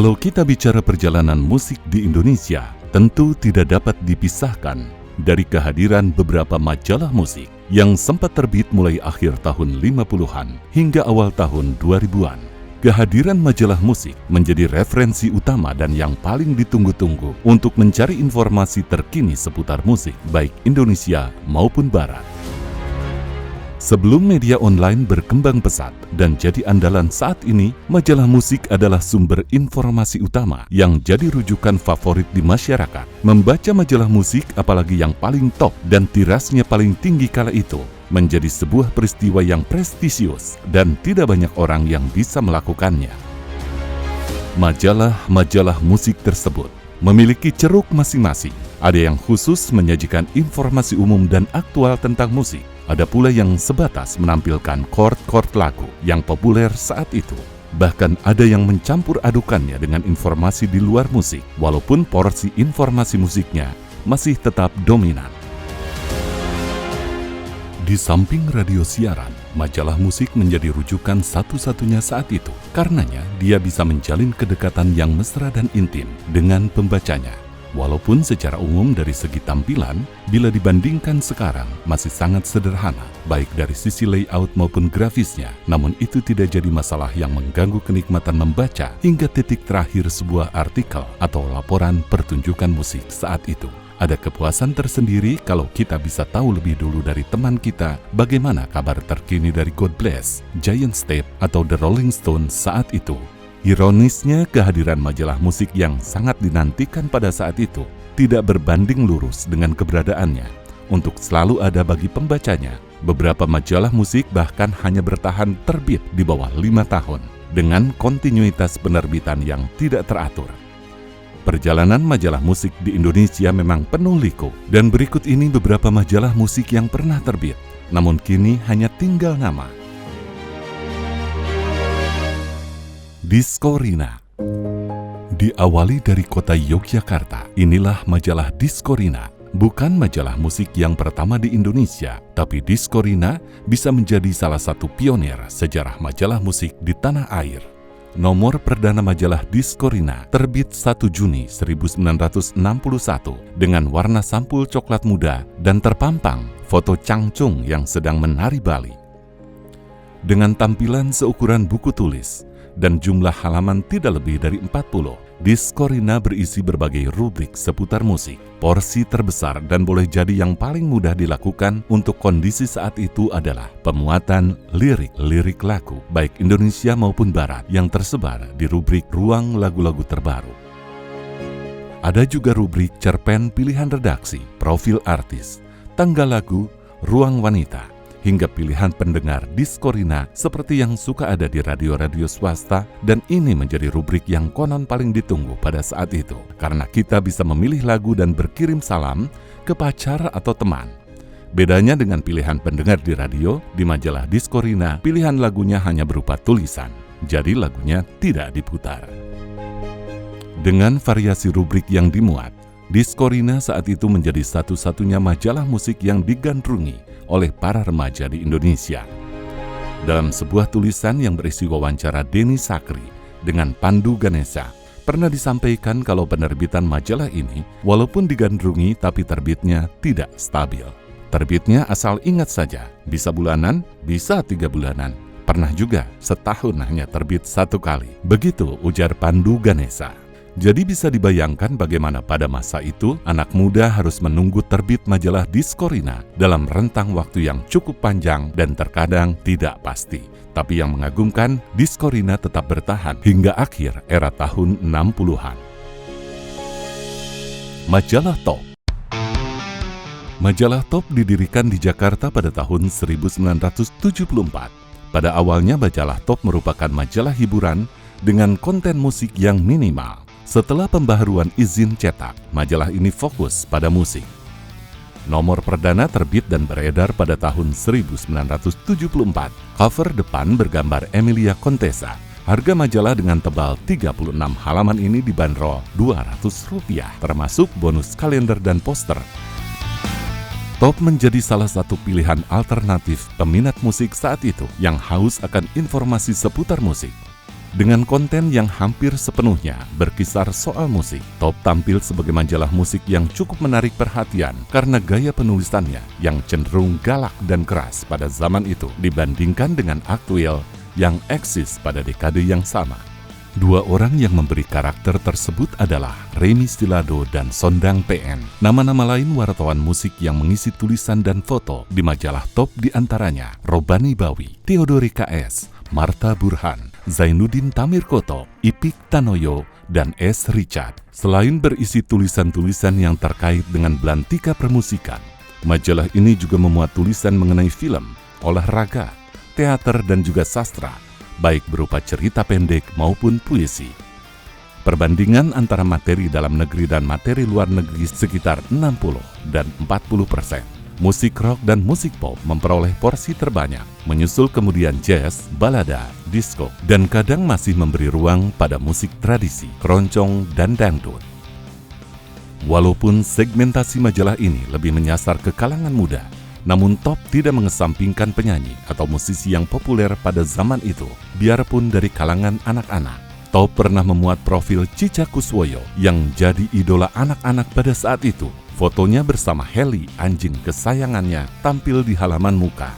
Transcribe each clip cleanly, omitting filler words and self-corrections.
Kalau kita bicara perjalanan musik di Indonesia, tentu tidak dapat dipisahkan dari kehadiran beberapa majalah musik yang sempat terbit mulai akhir tahun 50-an hingga awal tahun 2000-an. Kehadiran majalah musik menjadi referensi utama dan yang paling ditunggu-tunggu untuk mencari informasi terkini seputar musik, baik Indonesia maupun Barat. Sebelum media online berkembang pesat dan jadi andalan saat ini, majalah musik adalah sumber informasi utama yang jadi rujukan favorit di masyarakat. Membaca majalah musik, apalagi yang paling top dan tirasnya paling tinggi kala itu, menjadi sebuah peristiwa yang prestisius dan tidak banyak orang yang bisa melakukannya. Majalah-majalah musik tersebut memiliki ceruk masing-masing. Ada yang khusus menyajikan informasi umum dan aktual tentang musik. Ada pula yang sebatas menampilkan chord-chord lagu yang populer saat itu. Bahkan ada yang mencampur adukannya dengan informasi di luar musik, walaupun porsi informasi musiknya masih tetap dominan. Di samping radio siaran, majalah musik menjadi rujukan satu-satunya saat itu. Karenanya, dia bisa menjalin kedekatan yang mesra dan intim dengan pembacanya. Walaupun secara umum dari segi tampilan, bila dibandingkan sekarang masih sangat sederhana, baik dari sisi layout maupun grafisnya, namun itu tidak jadi masalah yang mengganggu kenikmatan membaca hingga titik terakhir sebuah artikel atau laporan pertunjukan musik saat itu. Ada kepuasan tersendiri kalau kita bisa tahu lebih dulu dari teman kita bagaimana kabar terkini dari God Bless, Giant Step, atau The Rolling Stones saat itu. Ironisnya, kehadiran majalah musik yang sangat dinantikan pada saat itu tidak berbanding lurus dengan keberadaannya. Untuk selalu ada bagi pembacanya, beberapa majalah musik bahkan hanya bertahan terbit di bawah 5 tahun dengan kontinuitas penerbitan yang tidak teratur. Perjalanan majalah musik di Indonesia memang penuh liku, dan berikut ini beberapa majalah musik yang pernah terbit, namun kini hanya tinggal nama. Discorina. Diawali dari kota Yogyakarta, inilah majalah Discorina. Bukan majalah musik yang pertama di Indonesia, tapi Discorina bisa menjadi salah satu pionir sejarah majalah musik di tanah air. Nomor perdana majalah Discorina terbit 1 Juni 1961 dengan warna sampul coklat muda dan terpampang foto Changchung yang sedang menari Bali. Dengan tampilan seukuran buku tulis dan jumlah halaman tidak lebih dari 40, Discorina berisi berbagai rubrik seputar musik. Porsi terbesar dan boleh jadi yang paling mudah dilakukan untuk kondisi saat itu adalah pemuatan lirik lagu, baik Indonesia maupun Barat, yang tersebar di rubrik Ruang Lagu-Lagu Terbaru. Ada juga rubrik cerpen pilihan redaksi, profil artis, tanggal lagu, ruang wanita, hingga pilihan pendengar Discorina seperti yang suka ada di radio-radio swasta, dan ini menjadi rubrik yang konon paling ditunggu pada saat itu karena kita bisa memilih lagu dan berkirim salam ke pacar atau teman. Bedanya dengan pilihan pendengar di radio, di majalah Discorina pilihan lagunya hanya berupa tulisan, jadi lagunya tidak diputar. Dengan variasi rubrik yang dimuat, Discorina saat itu menjadi satu-satunya majalah musik yang digandrungi oleh para remaja di Indonesia. Dalam sebuah tulisan yang berisi wawancara Denny Sakri dengan Pandu Ganesha, pernah disampaikan kalau penerbitan majalah ini walaupun digandrungi tapi terbitnya tidak stabil. Terbitnya asal ingat saja, bisa bulanan, bisa 3 bulanan. Pernah juga setahun hanya terbit 1 kali. Begitu ujar Pandu Ganesha. Jadi bisa dibayangkan bagaimana pada masa itu anak muda harus menunggu terbit majalah Discorina dalam rentang waktu yang cukup panjang dan terkadang tidak pasti. Tapi yang mengagumkan, Discorina tetap bertahan hingga akhir era tahun 60-an. Majalah Top. Majalah Top didirikan di Jakarta pada tahun 1974. Pada awalnya majalah Top merupakan majalah hiburan dengan konten musik yang minimal. Setelah pembaharuan izin cetak, majalah ini fokus pada musik. Nomor perdana terbit dan beredar pada tahun 1974. Cover depan bergambar Emilia Contessa. Harga majalah dengan tebal 36 halaman ini dibanderol Rp200, termasuk bonus kalender dan poster. Top menjadi salah satu pilihan alternatif peminat musik saat itu yang haus akan informasi seputar musik. Dengan konten yang hampir sepenuhnya berkisar soal musik, Top tampil sebagai majalah musik yang cukup menarik perhatian karena gaya penulisannya yang cenderung galak dan keras pada zaman itu dibandingkan dengan aktuel yang eksis pada dekade yang sama. Dua orang yang memberi karakter tersebut adalah Remy Stilado dan Sondang PN. Nama-nama lain wartawan musik yang mengisi tulisan dan foto di majalah Top diantaranya Robani Bawi, Theodori KS, Marta Burhan, Zainuddin Tamirkoto, Ipik Tanoyo, dan S. Richard. Selain berisi tulisan-tulisan yang terkait dengan belantika permusikan, majalah ini juga memuat tulisan mengenai film, olahraga, teater, dan juga sastra, baik berupa cerita pendek maupun puisi. Perbandingan antara materi dalam negeri dan materi luar negeri sekitar 60 dan 40%. Musik rock dan musik pop memperoleh porsi terbanyak, menyusul kemudian jazz, balada, disco, dan kadang masih memberi ruang pada musik tradisi, keroncong, dan dangdut. Walaupun segmentasi majalah ini lebih menyasar ke kalangan muda, namun Top tidak mengesampingkan penyanyi atau musisi yang populer pada zaman itu, biarpun dari kalangan anak-anak. Top pernah memuat profil Cica Kuswoyo yang jadi idola anak-anak pada saat itu. Fotonya bersama Heli, anjing kesayangannya, tampil di halaman muka.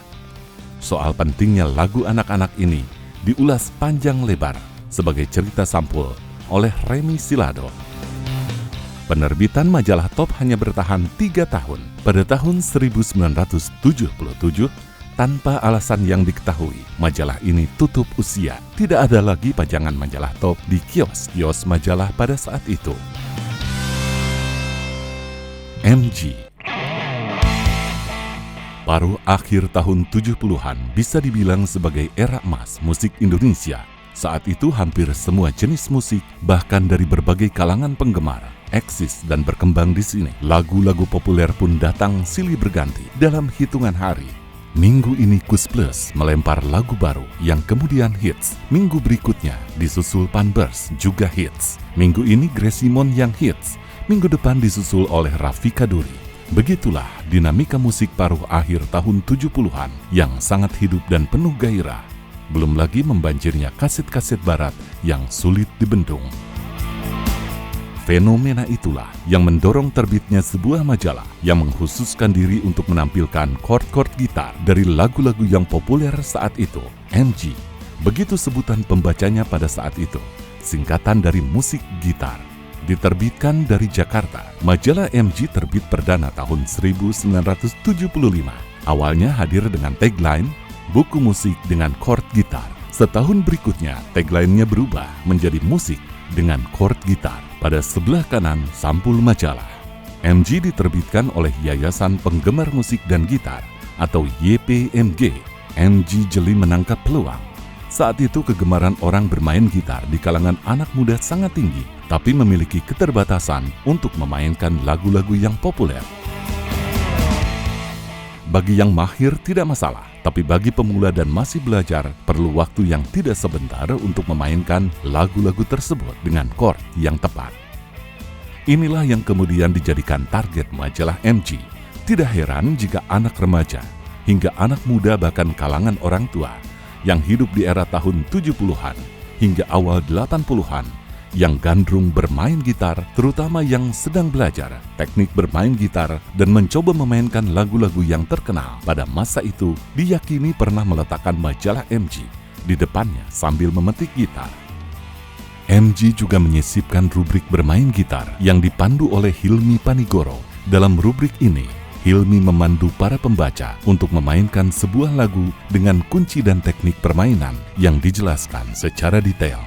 Soal pentingnya lagu anak-anak ini diulas panjang lebar sebagai cerita sampul oleh Remy Stilado. Penerbitan majalah Top hanya bertahan 3 tahun. Pada tahun 1977, tanpa alasan yang diketahui, majalah ini tutup usia. Tidak ada lagi pajangan majalah Top di kios-kios majalah pada saat itu. MG. Paruh akhir tahun 70-an bisa dibilang sebagai era emas musik Indonesia. Saat itu hampir semua jenis musik, bahkan dari berbagai kalangan penggemar, eksis dan berkembang di sini. Lagu-lagu populer pun datang silih berganti dalam hitungan hari. Minggu ini Kus Plus melempar lagu baru yang kemudian hits. Minggu berikutnya disusul Panbers juga hits. Minggu ini Grace Simon yang hits. Minggu depan disusul oleh Rafika Duri. Begitulah dinamika musik paruh akhir tahun 70-an yang sangat hidup dan penuh gairah. Belum lagi membanjirnya kaset-kaset barat yang sulit dibendung. Fenomena itulah yang mendorong terbitnya sebuah majalah yang mengkhususkan diri untuk menampilkan chord-chord gitar dari lagu-lagu yang populer saat itu, MG. Begitu sebutan pembacanya pada saat itu, singkatan dari musik gitar. Diterbitkan dari Jakarta, majalah MG terbit perdana tahun 1975. Awalnya hadir dengan tagline, buku musik dengan chord gitar. Setahun berikutnya, tagline-nya berubah menjadi musik dengan chord gitar. Pada sebelah kanan sampul majalah, MG diterbitkan oleh Yayasan Penggemar Musik dan Gitar atau YPMG. MG jeli menangkap peluang. Saat itu kegemaran orang bermain gitar di kalangan anak muda sangat tinggi, tapi memiliki keterbatasan untuk memainkan lagu-lagu yang populer. Bagi yang mahir tidak masalah, tapi bagi pemula dan masih belajar, perlu waktu yang tidak sebentar untuk memainkan lagu-lagu tersebut dengan chord yang tepat. Inilah yang kemudian dijadikan target majalah MG. Tidak heran jika anak remaja, hingga anak muda bahkan kalangan orang tua, yang hidup di era tahun 70-an hingga awal 80-an, yang gandrung bermain gitar, terutama yang sedang belajar teknik bermain gitar dan mencoba memainkan lagu-lagu yang terkenal pada masa itu, diyakini pernah meletakkan majalah MG di depannya sambil memetik gitar. MG juga menyisipkan rubrik bermain gitar yang dipandu oleh Hilmi Panigoro. Dalam rubrik ini, Hilmi memandu para pembaca untuk memainkan sebuah lagu dengan kunci dan teknik permainan yang dijelaskan secara detail.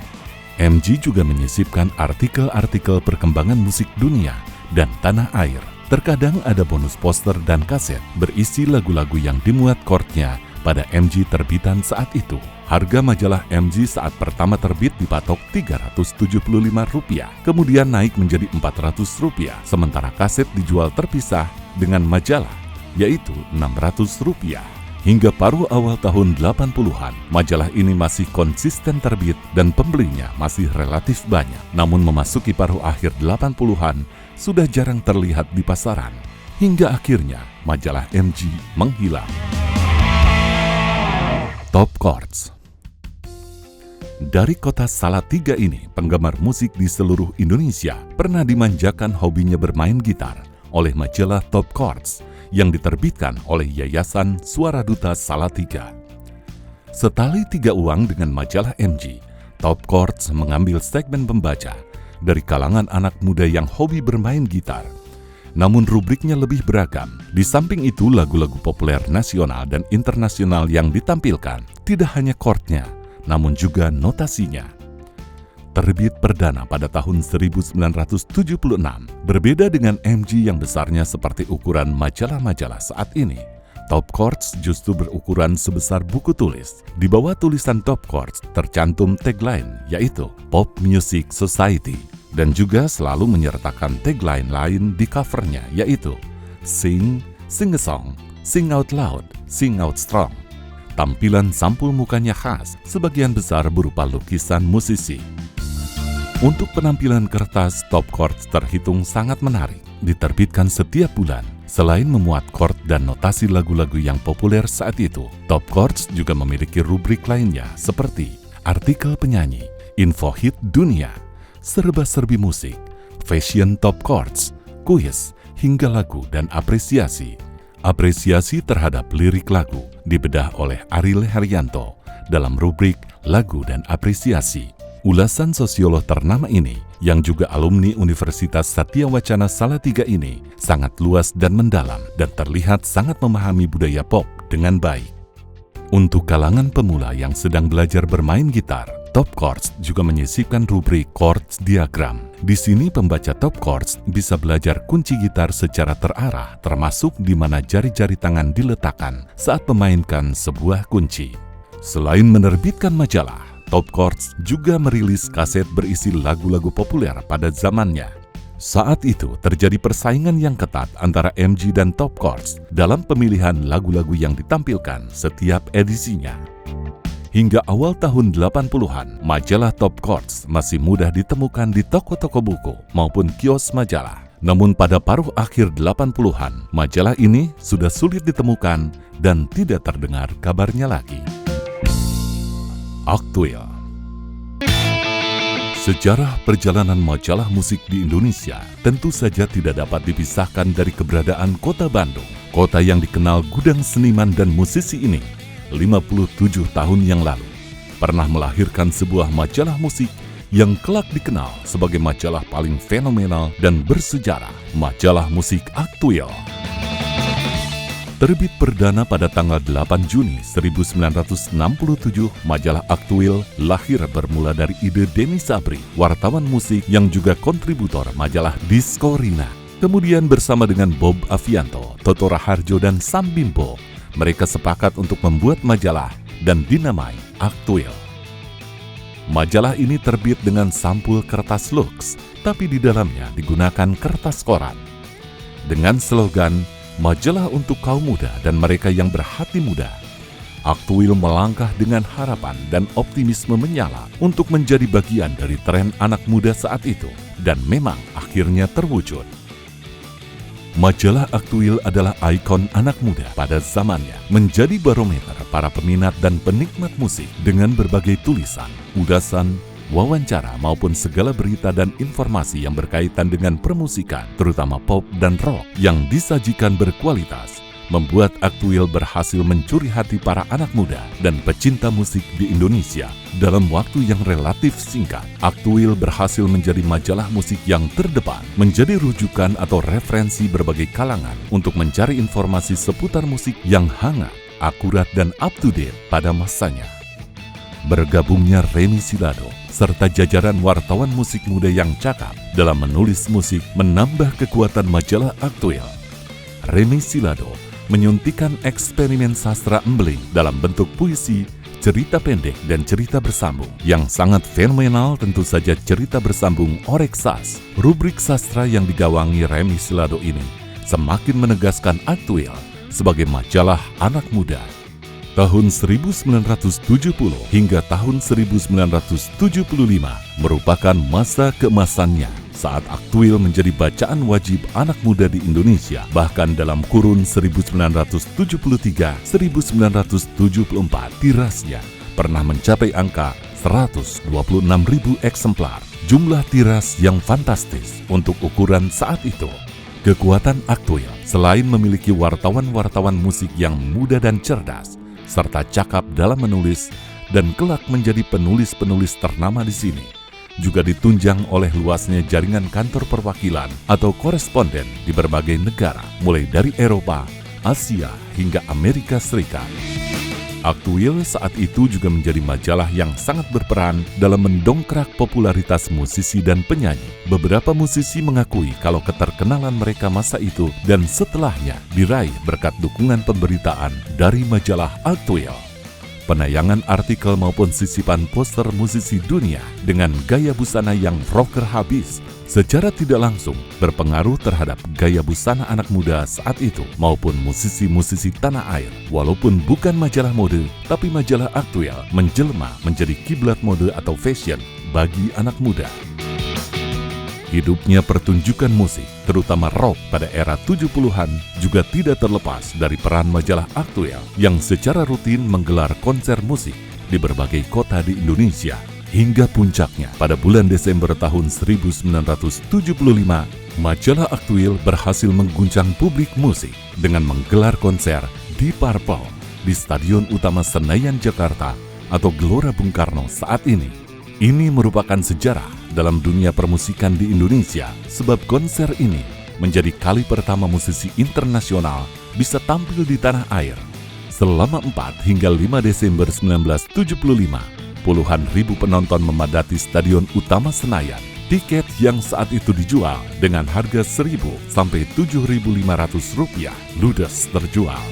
MG juga menyisipkan artikel-artikel perkembangan musik dunia dan tanah air. Terkadang ada bonus poster dan kaset berisi lagu-lagu yang dimuat chordnya pada MG terbitan saat itu. Harga majalah MG saat pertama terbit dipatok Rp375, kemudian naik menjadi Rp400, sementara kaset dijual terpisah dengan majalah, yaitu Rp600. Hingga paruh awal tahun 80-an, majalah ini masih konsisten terbit dan pembelinya masih relatif banyak. Namun memasuki paruh akhir 80-an, sudah jarang terlihat di pasaran. Hingga akhirnya, majalah MG menghilang. Top Chords. Dari kota Salatiga ini, penggemar musik di seluruh Indonesia pernah dimanjakan hobinya bermain gitar oleh majalah Top Chords yang diterbitkan oleh Yayasan Suara Duta Salatiga. Setali 3 uang dengan majalah MG, Top Chords mengambil segmen pembaca dari kalangan anak muda yang hobi bermain gitar. Namun rubriknya lebih beragam. Di samping itu, lagu-lagu populer nasional dan internasional yang ditampilkan tidak hanya chordnya, namun juga notasinya. Terbit perdana pada tahun 1976, berbeda dengan MG yang besarnya seperti ukuran majalah-majalah saat ini. Top Chords justru berukuran sebesar buku tulis. Di bawah tulisan Top Chords tercantum tagline, yaitu Pop Music Society, dan juga selalu menyertakan tagline lain di covernya, yaitu Sing, Sing a Song, Sing Out Loud, Sing Out Strong. Tampilan sampul mukanya khas, sebagian besar berupa lukisan musisi. Untuk penampilan kertas, Top Chords terhitung sangat menarik. Diterbitkan setiap bulan. Selain memuat chord dan notasi lagu-lagu yang populer saat itu, Top Chords juga memiliki rubrik lainnya seperti artikel penyanyi, info hit dunia, serba-serbi musik, fashion Top Chords, kuis, hingga lagu dan apresiasi. Apresiasi terhadap lirik lagu dibedah oleh Ariel Heryanto dalam rubrik Lagu dan Apresiasi. Ulasan sosiolog ternama ini, yang juga alumni Universitas Satya Wacana Salatiga ini, sangat luas dan mendalam dan terlihat sangat memahami budaya pop dengan baik. Untuk kalangan pemula yang sedang belajar bermain gitar, Top Chords juga menyisipkan rubrik Chords Diagram. Di sini pembaca Top Chords bisa belajar kunci gitar secara terarah, termasuk di mana jari-jari tangan diletakkan saat memainkan sebuah kunci. Selain menerbitkan majalah, Top Chords juga merilis kaset berisi lagu-lagu populer pada zamannya. Saat itu terjadi persaingan yang ketat antara MG dan Top Chords dalam pemilihan lagu-lagu yang ditampilkan setiap edisinya. Hingga awal tahun 80-an, majalah Top Chords masih mudah ditemukan di toko-toko buku maupun kios majalah. Namun pada paruh akhir 80-an, majalah ini sudah sulit ditemukan dan tidak terdengar kabarnya lagi. Aktuil. Sejarah perjalanan majalah musik di Indonesia tentu saja tidak dapat dipisahkan dari keberadaan kota Bandung. Kota yang dikenal gudang seniman dan musisi ini 57 tahun yang lalu pernah melahirkan sebuah majalah musik yang kelak dikenal sebagai majalah paling fenomenal dan bersejarah, majalah musik Aktuil. Terbit perdana pada tanggal 8 Juni 1967, majalah Aktuil lahir bermula dari ide Denny Sabri, wartawan musik yang juga kontributor majalah Discorina. Kemudian bersama dengan Bob Avianto, Toto Raharjo, dan Sam Bimbo, mereka sepakat untuk membuat majalah dan dinamai Aktuil. Majalah ini terbit dengan sampul kertas luks, tapi di dalamnya digunakan kertas koran. Dengan slogan, majalah untuk kaum muda dan mereka yang berhati muda, Aktuil melangkah dengan harapan dan optimisme menyala untuk menjadi bagian dari tren anak muda saat itu, dan memang akhirnya terwujud. Majalah Aktuil adalah ikon anak muda pada zamannya, menjadi barometer para peminat dan penikmat musik dengan berbagai tulisan, ulasan, wawancara maupun segala berita dan informasi yang berkaitan dengan permusikan, terutama pop dan rock yang disajikan berkualitas, membuat Aktuil berhasil mencuri hati para anak muda dan pecinta musik di Indonesia. Dalam waktu yang relatif singkat, Aktuil berhasil menjadi majalah musik yang terdepan, menjadi rujukan atau referensi berbagai kalangan untuk mencari informasi seputar musik yang hangat, akurat, dan up-to-date pada masanya. Bergabungnya Remy Silado serta jajaran wartawan musik muda yang cakap dalam menulis musik menambah kekuatan majalah Aktuil. Remy Silado menyuntikkan eksperimen sastra embling dalam bentuk puisi, cerita pendek, dan cerita bersambung. Yang sangat fenomenal tentu saja cerita bersambung Orek Sas. Rubrik sastra yang digawangi Remy Silado ini semakin menegaskan Aktuil sebagai majalah anak muda. Tahun 1970 hingga tahun 1975 merupakan masa keemasannya saat Aktuil menjadi bacaan wajib anak muda di Indonesia. Bahkan dalam kurun 1973-1974, tirasnya pernah mencapai angka 126.000 eksemplar. Jumlah tiras yang fantastis untuk ukuran saat itu. Kekuatan Aktuil selain memiliki wartawan-wartawan musik yang muda dan cerdas, serta cakap dalam menulis, dan kelak menjadi penulis-penulis ternama di sini, juga ditunjang oleh luasnya jaringan kantor perwakilan atau koresponden di berbagai negara, mulai dari Eropa, Asia, hingga Amerika Serikat. Aktuil saat itu juga menjadi majalah yang sangat berperan dalam mendongkrak popularitas musisi dan penyanyi. Beberapa musisi mengakui kalau keterkenalan mereka masa itu dan setelahnya diraih berkat dukungan pemberitaan dari majalah Aktuil. Penayangan artikel maupun sisipan poster musisi dunia dengan gaya busana yang rocker habis secara tidak langsung berpengaruh terhadap gaya busana anak muda saat itu maupun musisi-musisi tanah air. Walaupun bukan majalah mode, tapi majalah Aktuil menjelma menjadi kiblat mode atau fashion bagi anak muda. Hidupnya pertunjukan musik, terutama rock pada era 70-an, juga tidak terlepas dari peran majalah Aktuil yang secara rutin menggelar konser musik di berbagai kota di Indonesia. Hingga puncaknya, pada bulan Desember tahun 1975, majalah Aktuil berhasil mengguncang publik musik dengan menggelar konser di Purple di Stadion Utama Senayan, Jakarta atau Gelora Bung Karno saat ini. Ini merupakan sejarah dalam dunia permusikan di Indonesia, sebab konser ini menjadi kali pertama musisi internasional bisa tampil di tanah air. Selama 4 hingga 5 Desember 1975, puluhan ribu penonton memadati Stadion Utama Senayan. Tiket yang saat itu dijual dengan harga Rp1.000 sampai Rp7.500 ludes terjual.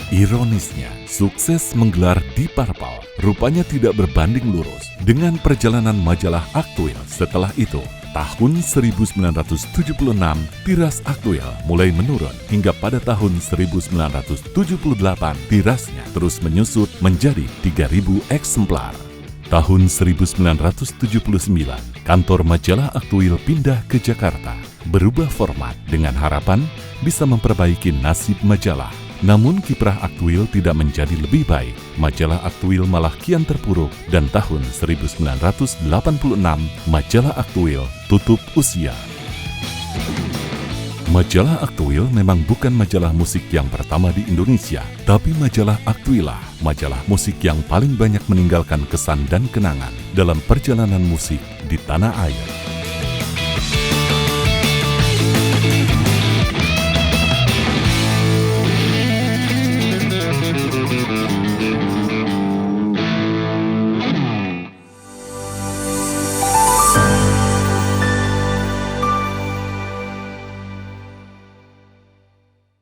Ironisnya, sukses menggelar di Purple rupanya tidak berbanding lurus dengan perjalanan majalah Aktuil setelah itu. Tahun 1976, tiras Aktuil mulai menurun hingga pada tahun 1978 tirasnya terus menyusut menjadi 3.000 eksemplar. Tahun 1979, kantor majalah Aktuil pindah ke Jakarta, berubah format dengan harapan bisa memperbaiki nasib majalah. Namun kiprah Aktuil tidak menjadi lebih baik. Majalah Aktuil malah kian terpuruk dan tahun 1986 majalah Aktuil tutup usia. Majalah Aktuil memang bukan majalah musik yang pertama di Indonesia, tapi majalah Aktuilah majalah musik yang paling banyak meninggalkan kesan dan kenangan dalam perjalanan musik di tanah air.